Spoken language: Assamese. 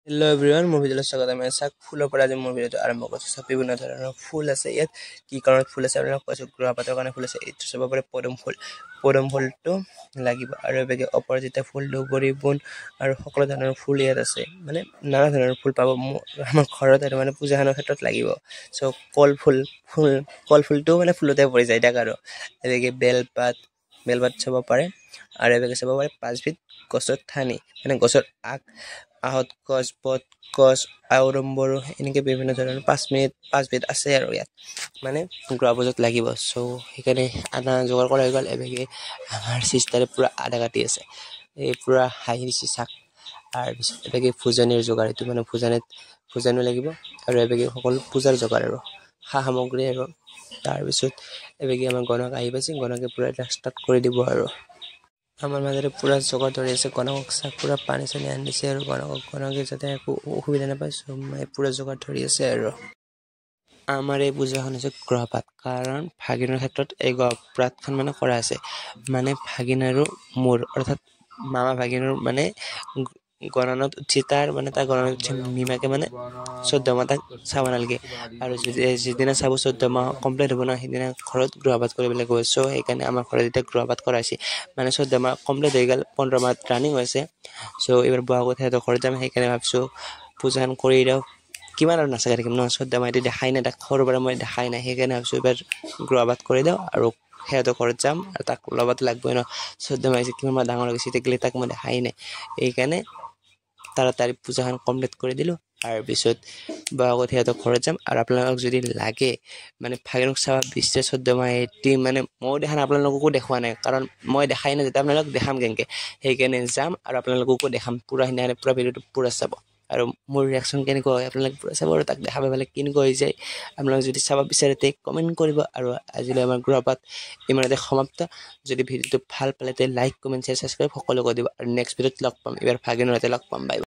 হেল্ল' এভৰিৱান, মোৰ ভিডিঅ'লৈ স্বাগতম। আমি চাওক ফুলৰ পৰা আজি মোৰ ভিডিঅ'টো আৰম্ভ কৰিছোঁ। চাওক বিভিন্ন ধৰণৰ ফুল আছে ইয়াত। কি কাৰণত ফুল আছে আপোনাক কৈছোঁ। গ্ৰহ পাতৰ কাৰণে ফুল আছে। এইটো চাব পাৰে পদুম ফুল। পদুম ফুলটো লাগিব আৰু এবেগে অপৰাজিতা ফুল, দুবৰি বন আৰু সকলো ধৰণৰ ফুল ইয়াত আছে। মানে নানা ধৰণৰ ফুল পাব। আমাৰ ঘৰত আৰু মানে পূজাখনৰ ক্ষেত্ৰত লাগিব। চ' কল ফুলটো মানে ফুলতে পৰি যায় তাক আৰু এবেগে বেলপাত চাব পাৰে আৰু এবেগে চাব পাৰে 5 বিধ গছৰ ঠানি, মানে গছৰ আহত গছ, বট গছ, আউৰম্বৰু এনেকৈ বিভিন্ন ধৰণৰ 5 বিধ আছে আৰু ইয়াত মানে গ্ৰহ পূজাত লাগিব। চ' সেইকাৰণে আদা যোগাৰ কৰা হৈ গ'ল। এবেগে আমাৰ চিষ্টাৰে পূৰা আদা কাটি আছে, এই পূৰা হাঁহি দিছে চাক। তাৰপিছত এবেগে ভোজনীৰ যোগাৰ, এইটো মানে ভোজনো লাগিব আৰু এবেগে সকলো পূজাৰ যোগাৰ আৰু সা সামগ্ৰী আৰু তাৰপিছত এবেগে আমাৰ গণক আহি পাইছে। গণকে পূৰা এটা ষ্টাৰ্ট কৰি দিব আৰু আমাৰ মাজতে পূৰা যোগাৰ ধৰি আছে। গণকক চাক পূৰা পানী চানী আনি দিছে আৰু গণকে যাতে একো অসুবিধা নাপায়। পূৰা যোগাৰ ধৰি আছে আৰু আমাৰ এই পূজাখন হৈছে গ্ৰহপাত, কাৰণ ভাগিনৰ ক্ষেত্ৰত এই গ্ৰহপাতখন মানে কৰা আছে। মানে ভাগিন আৰু মোৰ অৰ্থাৎ মামা ভাগিনৰ মানে গণনত উঠি তাৰ গণনত উঠি মীমাকে মানে 14 মাহ তাক চাব নালাগে আৰু যিদিনা চাব 14 মাহ কমপ্লিট হ'ব ন, সেইদিনা ঘৰত গ্ৰহপাত কৰিবলৈ গৈ। চ' সেইকাৰণে আমাৰ ঘৰত এতিয়া গ্ৰহপাত কৰাইছে। মানে 14 মাহ কমপ্লিট হৈ গ'ল, 15 মাহ ৰানিং হৈছে। চ' এইবাৰ বহাগত সিহঁতৰ ঘৰত যাম। সেইকাৰণে ভাবিছোঁ পূজাখন কৰি দিওঁ। কিমান আৰু নাচাই থাকিম ন, 14 মাহ এতিয়া দেখাই নাই তাক, সৰুৰ পৰা মই দেখাই নাই। সেইকাৰণে ভাবিছোঁ এইবাৰ গ্ৰহপাত কৰি দিওঁ আৰু সিহঁতৰ ঘৰত যাম আৰু তাক ল'বতো লাগবই ন। 14 মাহ হৈছে, কিমান মাহ ডাঙৰ হৈ গৈছে, এতিয়া তাক মই দেখাই নাই। সেইকাৰণে তাড়াতাড়ি পূজাখন কমপ্লিট কৰি দিলোঁ। তাৰপিছত বহাগত সিহঁতৰ ঘৰত যাম আৰু আপোনালোকক যদি লাগে মানে ভাগিনক চাব বিচাৰে 14 মাহ এটি, মানে ময়ো দেখা নাই, আপোনালোককো দেখুওৱা নাই, কাৰণ মই দেখাই নাই যেতিয়া আপোনালোকক দেখাম কেনেকৈ। সেইকাৰণে যাম আৰু আপোনালোককো দেখাম পূৰা সিদিনাখনে, পূৰা ভিডিঅ'টো পূৰা চাব আৰু মোৰ ৰিয়েকশ্যন কেনেকুৱা হয় আপোনালোকে পূৰা চাব আৰু তাক দেখা পাই পেলাই কেনেকুৱা হৈ যায়। আপোনালোকে যদি চাব বিচাৰে তে কমেণ্ট কৰিব। আৰু আজিলৈ আমাৰ গ্ৰহপাত ইমানতে সমাপ্ত। যদি ভিডিঅ'টো ভাল পালে তে লাইক, কমেণ্ট, শ্বেয়াৰ, ছাবস্ক্ৰাইব সকলো কৰি দিব আৰু নেক্সট ভিডিঅ'ত লগ পাম। এইবাৰ ভাগিনৰ হাতে লগ পাম। Bye bye.